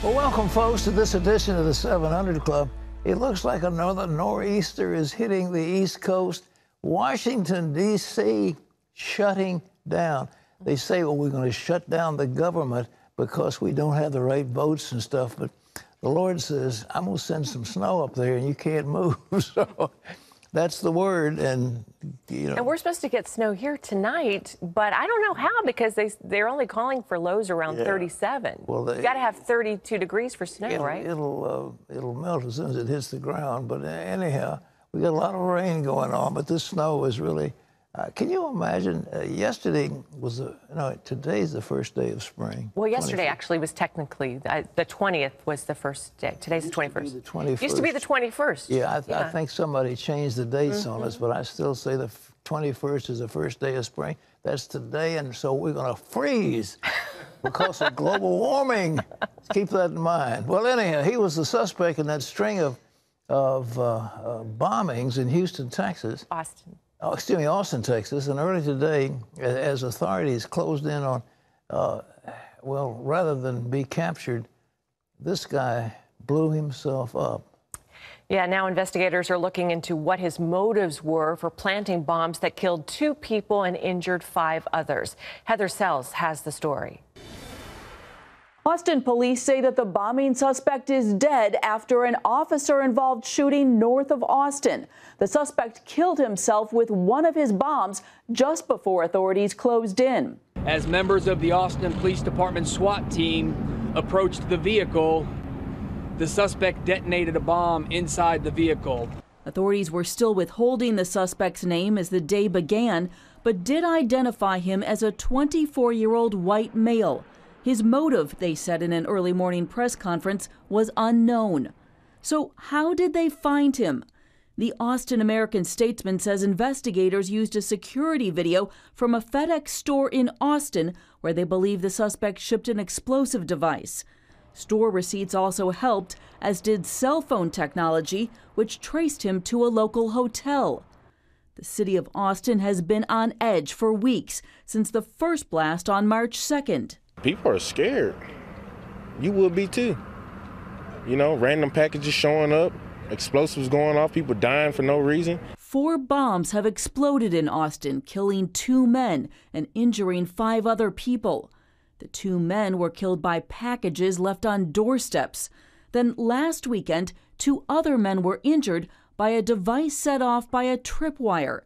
Well, welcome, folks, to this edition of the 700 Club. It looks like another nor'easter is hitting the East Coast. Washington, D.C., shutting down. They say, well, we're going to shut down the government because we don't have the right votes and stuff. But the Lord says, I'm going to send some snow up there, and you can't move. So that's the word. And, you know. And we're supposed to get snow here tonight, but I don't know how, because they're only calling for lows around 37. Well, you got to have 32 degrees for snow, right? It'll melt as soon as it hits the ground. But anyhow, we got a lot of rain going on, but this snow is really. Can you imagine? Yesterday was today's the first day of spring. Well, yesterday actually was technically the 20th was the first day. Today's the 21st. The 21st. Used to be the 21st. Yeah, I think somebody changed the dates on us, but I still say the 21st is the first day of spring. That's today, and so we're going to freeze because of global warming. Keep that in mind. Well, anyhow, he was the suspect in that string of bombings in Houston, Texas. Austin, Texas. And early today, as authorities closed in on, well, rather than be captured, this guy blew himself up. Yeah, now investigators are looking into what his motives were for planting bombs that killed 2 people and injured 5 others. Heather Sells has the story. Austin police say that the bombing suspect is dead after an officer-involved shooting north of Austin. The suspect killed himself with one of his bombs just before authorities closed in. As members of the Austin Police Department SWAT team approached the vehicle, the suspect detonated a bomb inside the vehicle. Authorities were still withholding the suspect's name as the day began, but did identify him as a 24-year-old white male. His motive, they said in an early morning press conference, was unknown. So how did they find him? The Austin American-Statesman says investigators used a security video from a FedEx store in Austin where they believe the suspect shipped an explosive device. Store receipts also helped, as did cell phone technology, which traced him to a local hotel. The city of Austin has been on edge for weeks since the first blast on March 2nd. People are scared. You would be too. You know, random packages showing up, explosives going off, people dying for no reason. 4 bombs have exploded in Austin, killing 2 men and injuring 5 other people. The 2 men were killed by packages left on doorsteps. Then last weekend, 2 other men were injured by a device set off by a tripwire.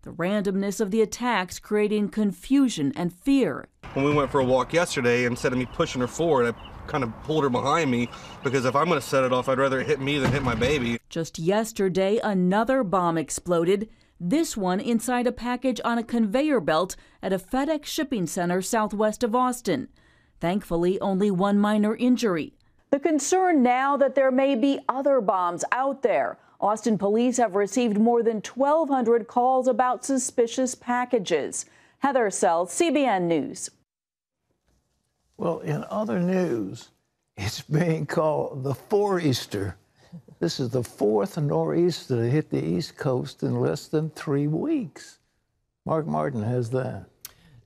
The randomness of the attacks creating confusion and fear. When we went for a walk yesterday, instead of me pushing her forward, I kind of pulled her behind me, because if I'm going to set it off, I'd rather it hit me than hit my baby. Just yesterday, another bomb exploded, this one inside a package on a conveyor belt at a FedEx shipping center southwest of Austin. Thankfully, only 1 minor injury. The concern now that there may be other bombs out there. Austin police have received more than 1,200 calls about suspicious packages. Heather Sells, CBN News. Well, in other news, it's being called the four-easter. This is the 4th nor'easter to hit the East Coast in less than 3 weeks. Mark Martin has that.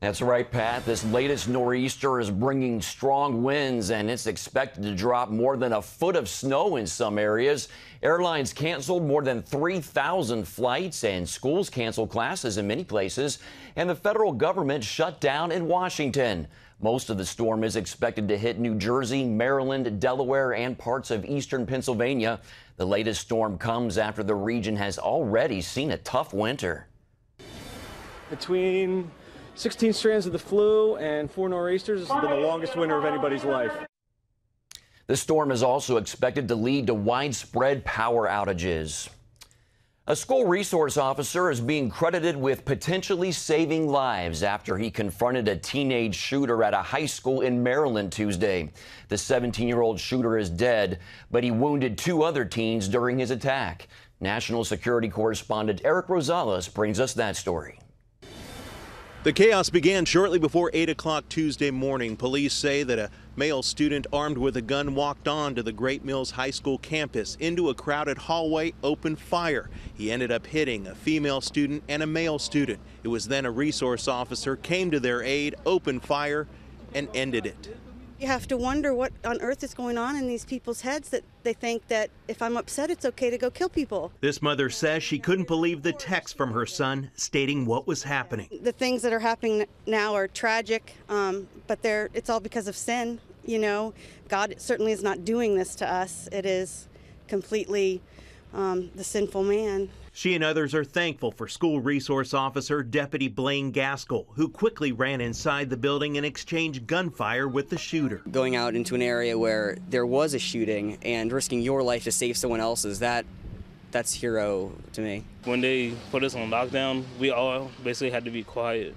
That's right, Pat. This latest nor'easter is bringing strong winds, and it's expected to drop more than a foot of snow in some areas. Airlines canceled more than 3,000 flights, and schools canceled classes in many places. And the federal government shut down in Washington. Most of the storm is expected to hit New Jersey, Maryland, Delaware, and parts of eastern Pennsylvania. The latest storm comes after the region has already seen a tough winter. Between 16 strands of the flu and 4 nor'easters, this has been the longest winter of anybody's life. The storm is also expected to lead to widespread power outages. A school resource officer is being credited with potentially saving lives after he confronted a teenage shooter at a high school in Maryland Tuesday. The 17-year-old shooter is dead, but he wounded 2 other teens during his attack. National security correspondent Eric Rosales brings us that story. The chaos began shortly before 8 o'clock Tuesday morning. Police say that a male student armed with a gun walked on to the Great Mills High School campus. Into a crowded hallway, opened fire. He ended up hitting a female student and a male student. It was then a resource officer came to their aid, opened fire, and ended it. You have to wonder what on earth is going on in these people's heads that they think that if I'm upset, it's okay to go kill people. This mother says she couldn't believe the text from her son stating what was happening. The things that are happening now are tragic, but it's all because of sin. You know, God certainly is not doing this to us. It is completely the sinful man. She and others are thankful for school resource officer Deputy Blaine Gaskell, who quickly ran inside the building and exchanged gunfire with the shooter. Going out into an area where there was a shooting and risking your life to save someone else's, that's hero to me. When they put us on lockdown, we all basically had to be quiet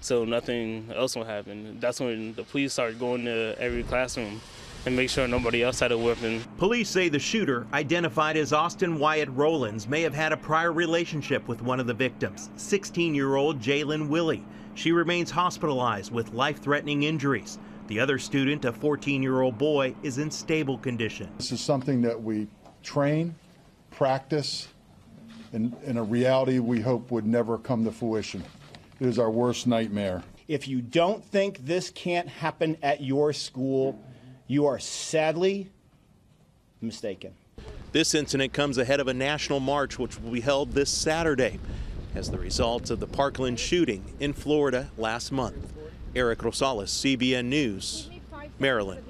so nothing else will happen. That's when the police started going to every classroom and make sure nobody else had a weapon. Police say the shooter, identified as Austin Wyatt Rowlands, may have had a prior relationship with one of the victims, 16-year-old Jalen Willie. She remains hospitalized with life-threatening injuries. The other student, a 14-year-old boy, is in stable condition. This is something that we train, practice, and in a reality we hope would never come to fruition. It is our worst nightmare. If you don't think this can't happen at your school, you are sadly mistaken. This incident comes ahead of a national march which will be held this Saturday as the result of the Parkland shooting in Florida last month. Eric Rosales, CBN News, Maryland.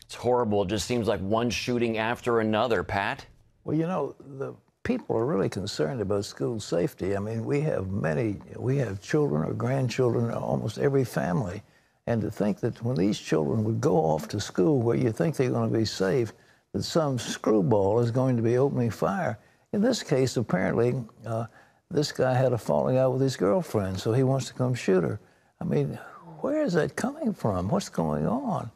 It's horrible. It just seems like one shooting after another, Pat. Well, you know, the people are really concerned about school safety. I mean, we have children or grandchildren in almost every family. And to think that when these children would go off to school where you think they're going to be safe, that some screwball is going to be opening fire. In this case, apparently, this guy had a falling out with his girlfriend, so he wants to come shoot her. I mean, where is that coming from? What's going on?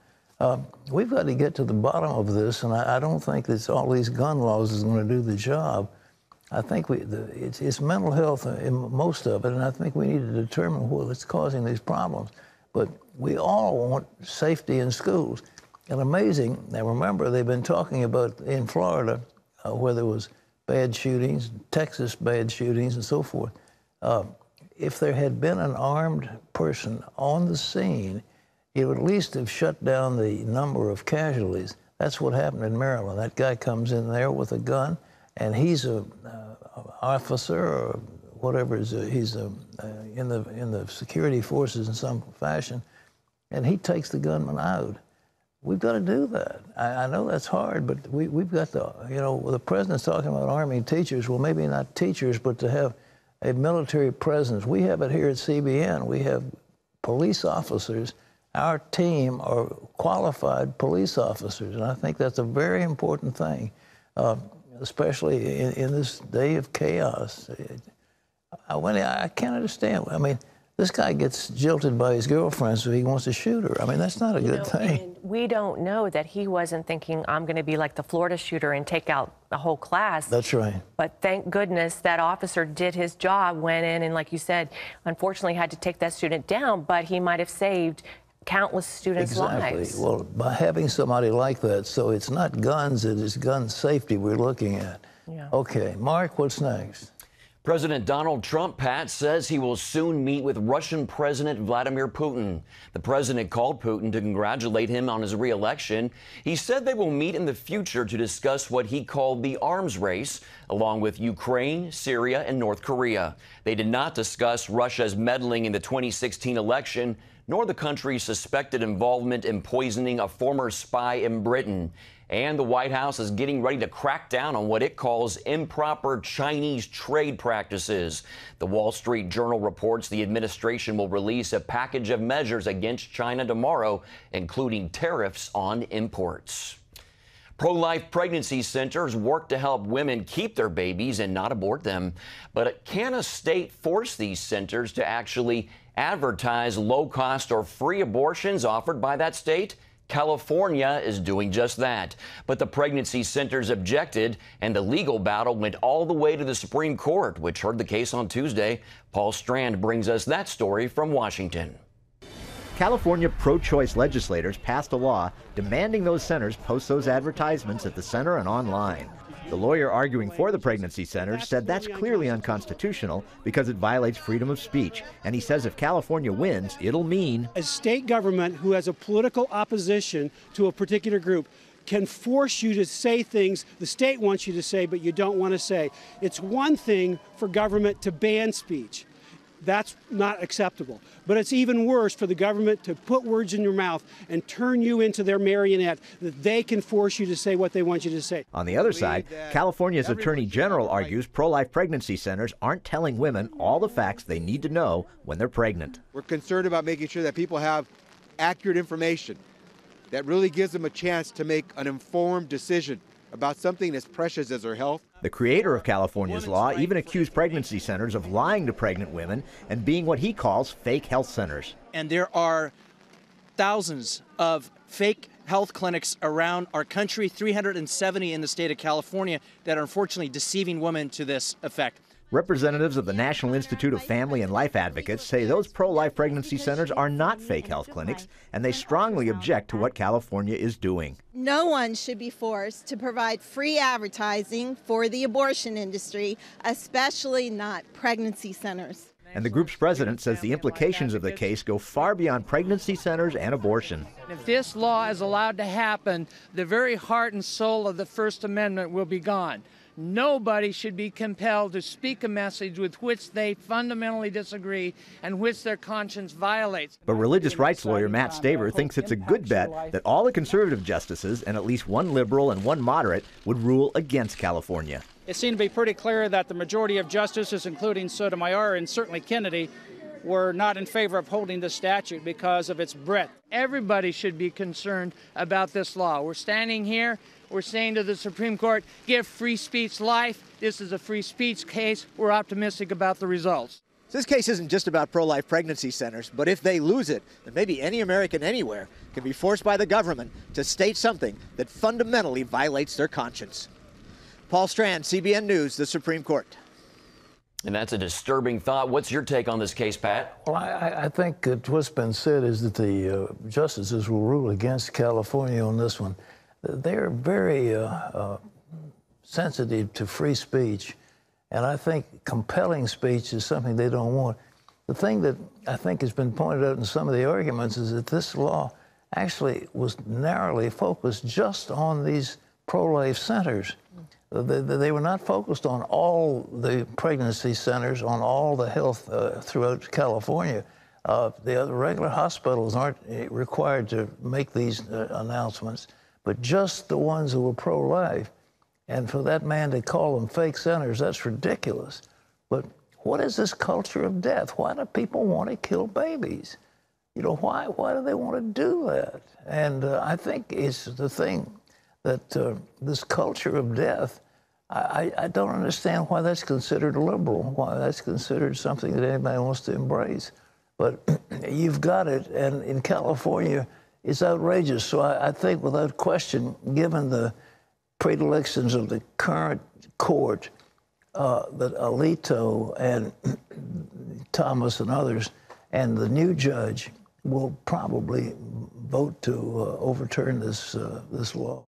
We've got to get to the bottom of this, and I don't think that all these gun laws is going to do the job. I think it's mental health in most of it, and I think we need to determine what's causing these problems. But we all want safety in schools. And amazing, now remember, they've been talking about in Florida where there was bad shootings, Texas bad shootings and so forth. If there had been an armed person on the scene, it would at least have shut down the number of casualties. That's what happened in Maryland. That guy comes in there with a gun, and he's an officer or whatever, he's in the security forces in some fashion, and he takes the gunman out. We've got to do that. I know that's hard, but we've got to, you know, the president's talking about arming teachers. Well, maybe not teachers, but to have a military presence. We have it here at CBN. We have police officers. Our team are qualified police officers, and I think that's a very important thing, especially in this day of chaos. I can't understand. I mean, this guy gets jilted by his girlfriend, so he wants to shoot her. I mean, that's not a good thing. And we don't know that he wasn't thinking, I'm going to be like the Florida shooter and take out the whole class. That's right. But thank goodness that officer did his job, went in, and like you said, unfortunately had to take that student down, but he might have saved countless students' lives. Well, by having somebody like that, so it's not guns, it is gun safety we're looking at. Yeah. Okay, Mark, what's next? President Donald Trump, Pat, says he will soon meet with Russian President Vladimir Putin. The president called Putin to congratulate him on his re-election. He said they will meet in the future to discuss what he called the arms race, along with Ukraine, Syria, and North Korea. They did not discuss Russia's meddling in the 2016 election, nor the country's suspected involvement in poisoning a former spy in Britain. And the White House is getting ready to crack down on what it calls improper Chinese trade practices. The Wall Street Journal reports the administration will release a package of measures against China tomorrow, including tariffs on imports. Pro-life pregnancy centers work to help women keep their babies and not abort them. But can a state force these centers to actually advertise low-cost or free abortions offered by that state? California is doing just that. But the pregnancy centers objected, and the legal battle went all the way to the Supreme Court, which heard the case on Tuesday. Paul Strand brings us that story from Washington. California pro-choice legislators passed a law demanding those centers post those advertisements at the center and online. The lawyer arguing for the pregnancy centers said that's clearly unconstitutional because it violates freedom of speech. And he says if California wins, it'll mean a state government who has a political opposition to a particular group can force you to say things the state wants you to say, but you don't want to say. It's one thing for government to ban speech. That's not acceptable. But it's even worse for the government to put words in your mouth and turn you into their marionette, that they can force you to say what they want you to say. On the other side, California's Attorney General argues pro-life pregnancy centers aren't telling women all the facts they need to know when they're pregnant. We're concerned about making sure that people have accurate information that really gives them a chance to make an informed decision about something as precious as their health. The creator of California's law even accused pregnancy centers of lying to pregnant women and being what he calls fake health centers. And there are thousands of fake health clinics around our country, 370 in the state of California, that are unfortunately deceiving women to this effect. Representatives of the National Institute of Family and Life Advocates say those pro-life pregnancy centers are not fake health clinics, and they strongly object to what California is doing. No one should be forced to provide free advertising for the abortion industry, especially not pregnancy centers. And the group's president says the implications of the case go far beyond pregnancy centers and abortion. If this law is allowed to happen, the very heart and soul of the First Amendment will be gone. Nobody should be compelled to speak a message with which they fundamentally disagree and which their conscience violates. But religious rights lawyer Matt Staver thinks it's a good bet that all the conservative justices and at least one liberal and one moderate would rule against California. It seemed to be pretty clear that the majority of justices, including Sotomayor and certainly Kennedy, were not in favor of holding this statute because of its breadth. Everybody should be concerned about this law. We're standing here, we're saying to the Supreme Court, give free speech life. This is a free speech case. We're optimistic about the results. This case isn't just about pro-life pregnancy centers, but if they lose it, then maybe any American anywhere can be forced by the government to state something that fundamentally violates their conscience. Paul Strand, CBN News, the Supreme Court. And that's a disturbing thought. What's your take on this case, Pat? Well, I think what's been said is that the justices will rule against California on this one. They're very sensitive to free speech, and I think compelling speech is something they don't want. The thing that I think has been pointed out in some of the arguments is that this law actually was narrowly focused just on these pro-life centers. They were not focused on all the pregnancy centers, on all the health throughout California. The other regular hospitals aren't required to make these announcements, but just the ones who were pro-life. And for that man to call them fake centers, that's ridiculous. But what is this culture of death? Why do people want to kill babies? You know, why do they want to do that? And I think it's the thing that this culture of death, I don't understand why that's considered liberal, why that's considered something that anybody wants to embrace. But you've got it, and in California, it's outrageous. So I think without question, given the predilections of the current court, that Alito and Thomas and others, and the new judge will probably vote to overturn this law.